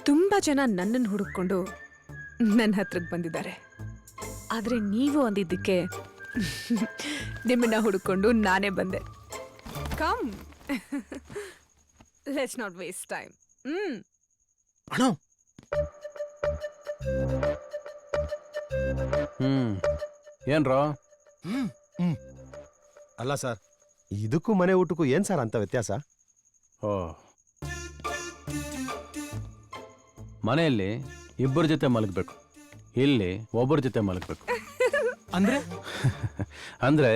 ತುಂಬಾ ಜನ ನನ್ನನ್ನು ಹುಡುಕೊಂಡು ನನ್ನ ಹತ್ರಕ್ಕೆ ಬಂದಿದ್ದಾರೆ. ಆದ್ರೆ ನೀವು ಅಂದಿದ್ದಕ್ಕೆ ನಿಮ್ಮನ್ನ ಹುಡುಕೊಂಡು ನಾನೇ ಬಂದೆ. Come, let's not waste time. ಏನ್ರೋ? ಅಲ್ಲ ಸರ್, ಇದಕ್ಕೂ ಮನೆ ಊಟಕ್ಕೂ ಏನ್ ಸರ್ ಅಂತ ವ್ಯತ್ಯಾಸ? ಓ, ಮನೆಯಲ್ಲಿ ಇಬ್ಬರ ಜೊತೆ ಮಲಗಬೇಕು, ಇಲ್ಲಿ ಒಬ್ಬರ ಜೊತೆ ಮಲಗಬೇಕು. ಅಂದ್ರೆ ಅಂದ್ರೆ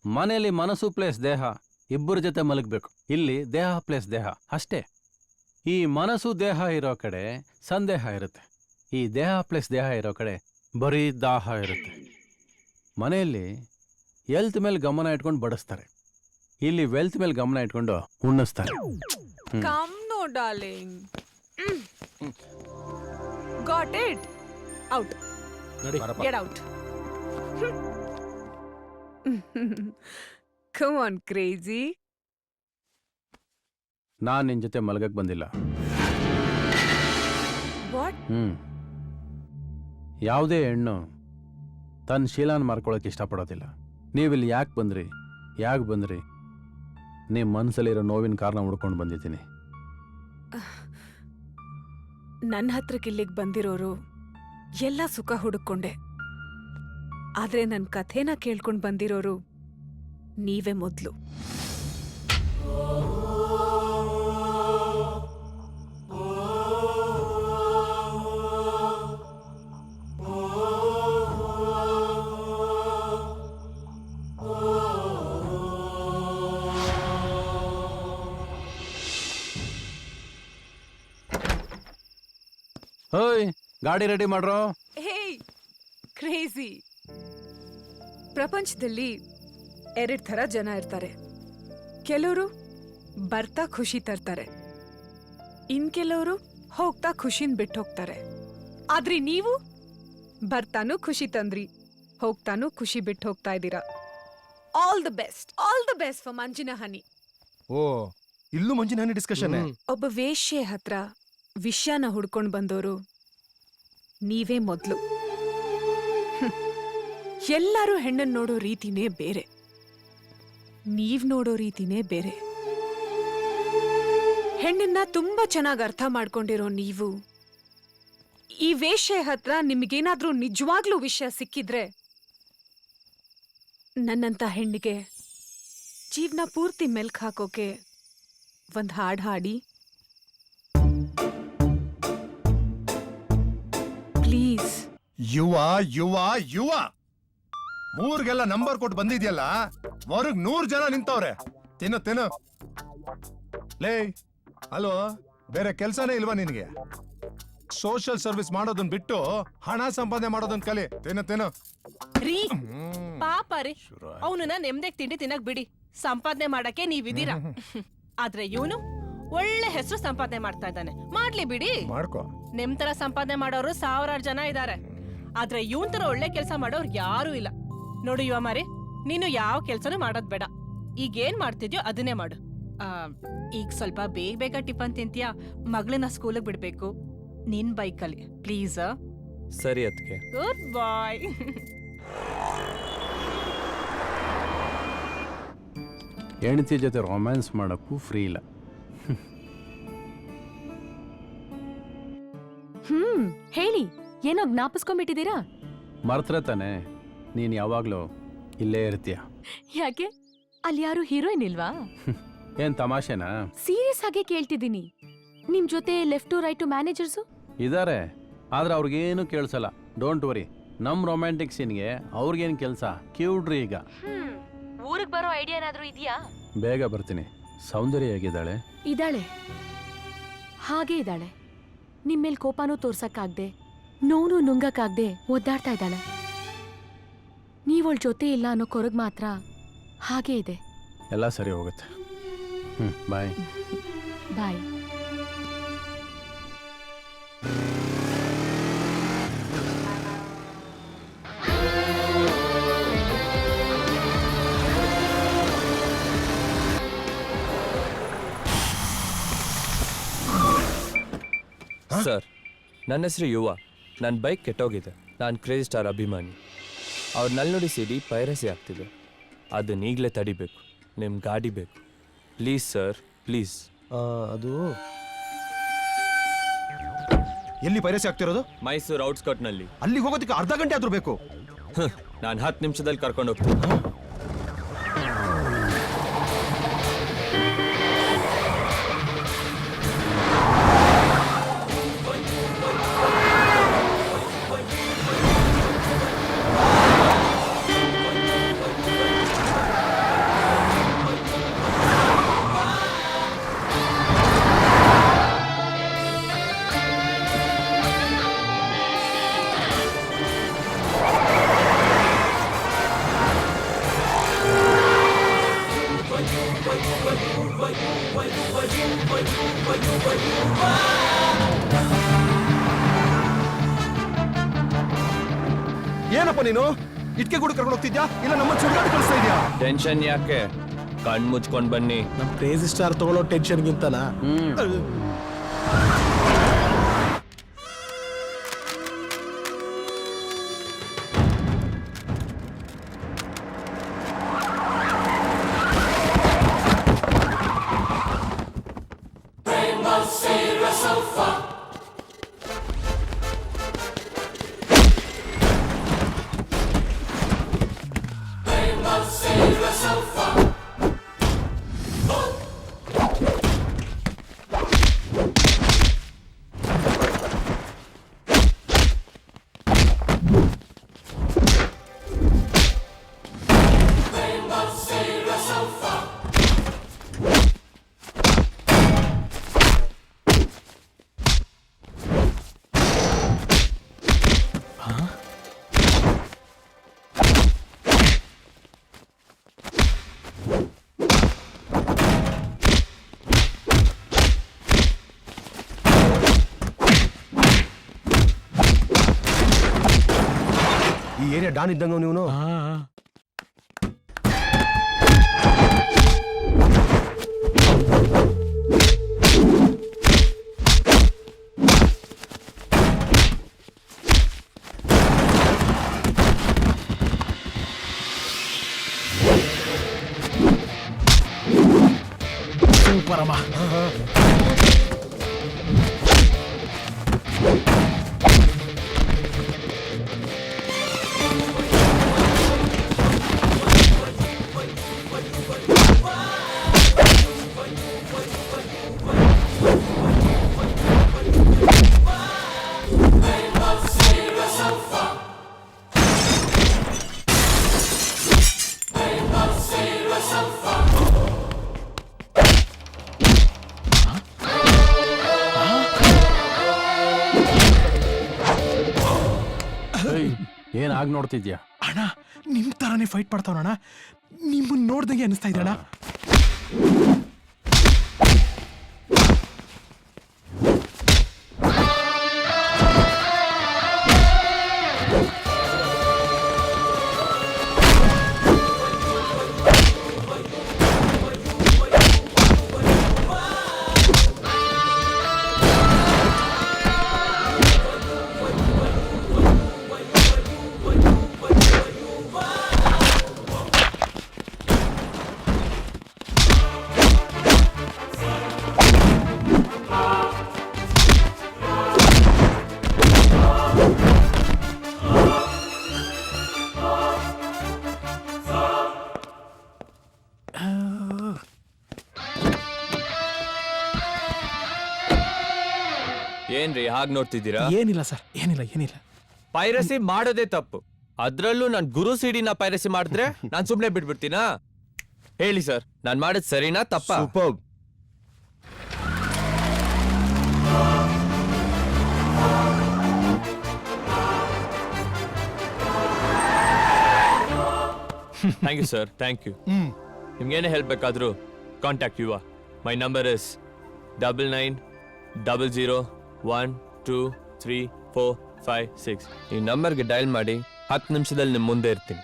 ಮನೆಯಲ್ಲಿ ಮನಸ್ಸು ಪ್ಲೇಸ್ ದೇಹ ಇಬ್ಬರ ಜೊತೆ ಮಲಗಬೇಕು, ಇಲ್ಲಿ ದೇಹ ಪ್ಲೇಸ್ ದೇಹ ಅಷ್ಟೇ. ಈ ಮನಸ್ಸು ದೇಹ ಇರೋ ಕಡೆ ಸಂದೇಹ ಇರುತ್ತೆ, ಈ ದೇಹ ಪ್ಲೇಸ್ ದೇಹ ಇರೋ ಕಡೆ ಬರೀ ದಾಹ ಇರುತ್ತೆ. ಮನೆಯಲ್ಲಿ ಹೆಲ್ತ್ ಮೇಲೆ ಗಮನ ಇಟ್ಕೊಂಡು ಬಡಿಸ್ತಾರೆ, ಇಲ್ಲಿ ವೆಲ್ತ್ ಮೇಲೆ ಗಮನ ಇಟ್ಕೊಂಡು ಉಣ್ಣಿಸ್ತಾರೆ. Come no darling. Got it? Out. Get out. Come on, crazy. ನಾನ್ ನಿನ್ ಜೊತೆ ಮಲಗಕ್ ಬಂದಿಲ್ಲ. What? ಯಾವುದೇ ಹೆಣ್ಣು ತನ್ನ ಶೀಲಾನ್ ಮಾರ್ಕೊಳಕ್ಕೆ ಇಷ್ಟಪಡೋದಿಲ್ಲ. ನೀವಿಲ್ಲಿ ಯಾಕೆ ಬಂದ್ರಿ? ನಿಮ್ಮ ಮನಸ್ಸಲ್ಲಿರೋ ನೋವಿನ ಕಾರಣ ಹುಡ್ಕೊಂಡು ಬಂದಿದ್ದೀನಿ. ನನ್ನ ಹತ್ರಕ್ಕೆ ಇಲ್ಲಿಗೆ ಬಂದಿರೋರು ಎಲ್ಲ ಸುಖ ಹುಡುಕೊಂಡೆ, ಆದ್ರೆ ನನ್ನ ಕಥೆನ ಕೇಳ್ಕೊಂಡು ಬಂದಿರೋರು ನೀವೇ ಮೊದಲು. ಹೋಯ್, ಗಾಡಿ ರೆಡಿ ಮಾಡ್ರೋ. ಹೇಯ್ ಕ್ರೇಜಿ, ಪ್ರಪಂಚದಲ್ಲಿ 2 ಥರ ಜನ ಇರ್ತಾರೆ. ಕೆಲವರು ಬರ್ತಾ ಖುಷಿ ತರ್ತಾರೆ, ಇನ್ ಕೆಲವರು ಹೋಗ್ತಾ ಖುಷಿನ್ ಬಿಟ್ಟು ಹೋಗ್ತಾರೆ. ಆದ್ರೆ ನೀವು ಬರ್ತಾನೂ ಖುಷಿ ತಂದ್ರಿ, ಹೋಗ್ತಾನೂ ಖುಷಿ ಬಿಟ್ಟು ಹೋಗ್ತಾ ಇದ್ದೀರಾ. ಆಲ್ ದ ಬೆಸ್ಟ್ ಫಾರ್ ಮಂಜಿನ ಹನಿ. ಓ, ಇಲ್ಲೂ ಮಂಜಿನ ಹನಿ ಡಿಸ್ಕಷನ್. ಒಬ್ಬ ವೇಶ್ಯೆ ಹತ್ರ ವಿಷಯನ ಹುಡ್ಕೊಂಡು ಬಂದವರು ನೀವೇ ಮೊದಲು. ಎಲ್ಲರೂ ಹೆಣ್ಣನ್ನು ನೋಡೋ ರೀತಿನೇ ಬೇರೆ, ನೀವ್ ನೋಡೋ ರೀತಿನೇ ಬೇರೆ. ಹೆಣ್ಣನ್ನ ತುಂಬಾ ಚೆನ್ನಾಗಿ ಅರ್ಥ ಮಾಡ್ಕೊಂಡಿರೋ ನೀವು ಈ ವೇಶ್ಯೆ ಹತ್ರ ನಿಮಗೇನಾದ್ರೂ ನಿಜವಾಗ್ಲೂ ವಿಷಯ ಸಿಕ್ಕಿದ್ರೆ ನನ್ನಂತ ಹೆಣ್ಣಿಗೆ ಜೀವನ ಪೂರ್ತಿ ಮೆಲ್ಕ್ ಹಾಕೋಕೆ ಒಂದ್ ಹಾಡ್ ಹಾಡಿ ಪ್ಲೀಸ್. ಯುವ ಮೂರ್ಗೆಲ್ಲ ನಂಬರ್ ಕೊಟ್ಟು ಬಂದಿದ್ಯಲ್ಲ, ಹೊರಗ್ 100 ಜನ ನಿಂತವ್ರೆ. ತಿನ್ನು ಲೇ. ಅಲೋ, ಬೇರೆ ಕೆಲ್ಸನೇ ಇಲ್ವಾ ನಿನ್ಗೆ? ಸೋಷಿಯಲ್ ಸರ್ವಿಸ್ ಮಾಡೋದನ್ ಬಿಟ್ಟು ಹಣ ಸಂಪಾದನೆ ಮಾಡೋದನ್ ಕಲಿ. ತಿನ್ನು ರೀ ಪಾಪ ರೀ, ಅವನನ್ನ ನೆಮ್ಮದಿಗೆ ತಿಂಡಿ ತಿನ್ನಕ್ ಬಿಡಿ, ಸಂಪಾದನೆ ಮಾಡಕ್ಕೆ ನೀವಿದ್ದೀರಾ. ಆದ್ರೆ ಇವನು ಒಳ್ಳೆ ಹೆಸರು ಸಂಪಾದನೆ ಮಾಡ್ತಾ ಇದ್ದಾನೆ, ಮಾಡ್ಲಿ ಬಿಡಿ, ಮಾಡ್ಕೋ. ನಿಮ್ ತರ ಸಂಪಾದನೆ ಮಾಡೋರು 1000 ಜನ ಇದಾರೆ, ಆದ್ರೆ ಇವನ್ ತರ ಒಳ್ಳೆ ಕೆಲ್ಸ ಮಾಡೋರು ಯಾರು ಇಲ್ಲ. ನೋಡು ಯುವ ಮಾರಿ, ನೀನು ಯಾವ ಕೆಲ್ಸನೂ ಮಾಡೋದ್ ಬೇಡ, ಈಗ ಏನ್ ಮಾಡ್ತಿದ್ಯೋ ಅದನ್ನೇ ಮಾಡು. ಈಗ ಸ್ವಲ್ಪ ಬೇಗ ಟಿಫನ್ ತಿಂತೀಯಾ, ಮಗಳನ್ನ ಸ್ಕೂಲಿಗೆ ಬಿಡ್ಬೇಕು, ನಿನ್ ಬೈಕಲ್ಲಿ ಪ್ಲೀಸ್. ಸರಿ ಅದ್ಕೆ. ಗುಡ್ ಬಾಯ್. ಹೆಂಡತಿ ಜೊತೆ ರೊಮ್ಯಾನ್ಸ್ ಮಾಡೋಕ್ಕೂ ಫ್ರೀ ಇಲ್ಲ. ಹೇಳಿ, ಏನೋ ಜ್ಞಾಪಿಸ್ಕೊಂಡ್ಬಿಟ್ಟಿದ್ದೀರಾ? ಮರ್ತ್ರೆ ತಾನೆ, ನೀನ್ ಯಾವಾಗ್ಲೂ ಇಲ್ಲೇ ಇರ್ತೀಯ. ಯಾಕೆ, ಅಲ್ಲಿ ಯಾರು ಹೀರೋಯಿನ್ ಇಲ್ವಾ? ಏನ್ ತಮಾಷೆನಾ? ಸೀರಿಯಸ್ ಆಗಿ ಕೇಳ್ತಿದ್ದೀನಿ. ನಿಮ್ ಜೊತೆ ಲೆಫ್ಟ್ ಟು ರೈಟ್ ಮ್ಯಾನೇಜರ್ಸು ಇದಾರೆ, ಆದ್ರೆ ಅವ್ರಿಗೇನು ಕೇಳಿಸಲ್ಲ. ಡೋಂಟ್ ವರಿ, ನಮ್ ರೊಮ್ಯಾಂಟಿಕ್ ಸೀನ್ಗೆ ಅವ್ರಿಗೇನು ಕೆಲಸ? ಕ್ಯೂಡ್ರಿ. ಈಗ ಊರಿಗೆ ಬರೋ ಐಡಿಯಾ ಏನಾದ್ರೂ ಇದೆಯಾ? ಬೇಗ ಬರ್ತೀನಿ. ಸೌಂದರ್ಯ ಹೇಗಿದ್ದಾಳೆ? ಇದ್ದಾಳೆ, ಹಾಗೆ ಇದ್ದಾಳೆ. ನಿಮ್ಮೇಲ್ ಕೋಪನೂ ತೋರ್ಸಕ್ಕಾಗ್ದೆ, ನೋವು ನುಂಗಕ್ಕಾಗ್ದೆ ಒದ್ದಾಡ್ತಾ ಇದ್ದಾಳೆ. ನೀವಳ ಜೊತೆ ಇಲ್ಲ ಅನ್ನೋ ಕೊರಗ್ ಮಾತ್ರ ಹಾಗೆ ಇದೆ. ಎಲ್ಲ ಸರಿ ಹೋಗುತ್ತೆ. ಬಾಯ್ ಬಾಯ್. ಸರ್, ನನ್ನ ಹೆಸರು ಯುವ. ನನ್ನ ಬೈಕ್ ಕೆಟ್ಟೋಗಿದೆ. ನಾನು ಕ್ರೇಜಿ ಸ್ಟಾರ್ ಅಭಿಮಾನಿ. ಅವ್ರನ್ನಲ್ಲಿ ನೋಡಿ ಸಿಡಿ ಪೈರಸಿ ಆಗ್ತಿದೆ. ಅದನ್ನ ಈಗಲೇ ತಡಿಬೇಕು. ನಿಮ್ಮ ಗಾಡಿ ಬೇಕು. Please sir, please. ಅದು ಎಲ್ಲಿ ಪೈರಸಿ ಆಗ್ತಿರೋದು? ಮೈಸೂರು ಔಟ್ಸ್ಕಟ್ನಲ್ಲಿ. ಅಲ್ಲಿಗೆ ಹೋಗೋದಕ್ಕೆ ಅರ್ಧ ಗಂಟೆ ಆದ್ರೂ ಬೇಕು. ನಾನು 10 ನಿಮಿಷದಲ್ಲಿ ಕರ್ಕೊಂಡು ಹೋಗ್ತೀನಿ. ಏನಪ್ಪ ನೀನು ಇಟ್ಕೆ ಗುಡಿ ಕರ್ಕೊಂಡು ಹೋಗ್ತಿದ್ಯಾ ಇಲ್ಲ ನಮ್ಮ ಸುಳ್ಗಾಡಿ ಕಳಿಸ್ತಾ ಇದೆಯಾ? ಟೆನ್ಷನ್ ಯಾಕೆ? ಕಣ್ಣು ಮುಚ್ಕೊಂಡು ಬನ್ನಿ. ನಮ್ ಕ್ರೇಜಿ ಸ್ಟಾರ್ ತಗೊಳ್ಳೋ ಟೆನ್ಷನ್ಗಿಂತನ ಈ ಏರಿಯಾ ಡಾನ್ ಇದ್ದಂಗ ನೀವು. ಸೂಪರ್ ಅಮ್ಮ. ಏನ್ ಆಗ್ ನೋಡ್ತಿದ್ಯಾ? ಅಣ್ಣ ನಿಮ್ ತರಾನೇ ಫೈಟ್ ಮಾಡ್ತಾವಣ್ಣ. ನಿಮ್ಮನ್ನ ನೋಡ್ದಂಗೆ ಅನಿಸ್ತಾ ಇದೆ ಅಣ್ಣ. ಏನ್ರಿ ಹಾಗೆ ನೋಡ್ತಿದ್ದೀರಾ? ಏನಿಲ್ಲ ಸರ್, ಏನಿಲ್ಲ. ಪೈರಸಿ ಮಾಡೋದೇ ತಪ್ಪು. ಅದ್ರಲ್ಲೂ ನಾನ್ ಗುರು ಸಿಡಿನ ಪೈರಸಿ ಮಾಡಿದ್ರೆ ನಾನ್ ಸುಮ್ನೆ ಬಿಟ್ಬಿಡ್ತೀನಾ? ಹೇಳಿ ಸರ್, ನಾನ್ ಮಾಡಿದ್ ಸರಿನಾ ತಪ್ಪಾ? Super. Thank you sir, thank you. ನಿಮ್ಗೇನೇ ಹೆಲ್ಪ್ ಬೇಕಾದ್ರೂ ಕಾಂಟ್ಯಾಕ್ಟ್ ಯುವ. My number is 9900123456. ಈ ನಂಬರ್ಗೆ ಡಯಲ್ ಮಾಡಿ 10 ನಿಮಿಷದಲ್ಲಿ ನಿಮ್ಮ ಮುಂದೆ ಇರ್ತೀನಿ.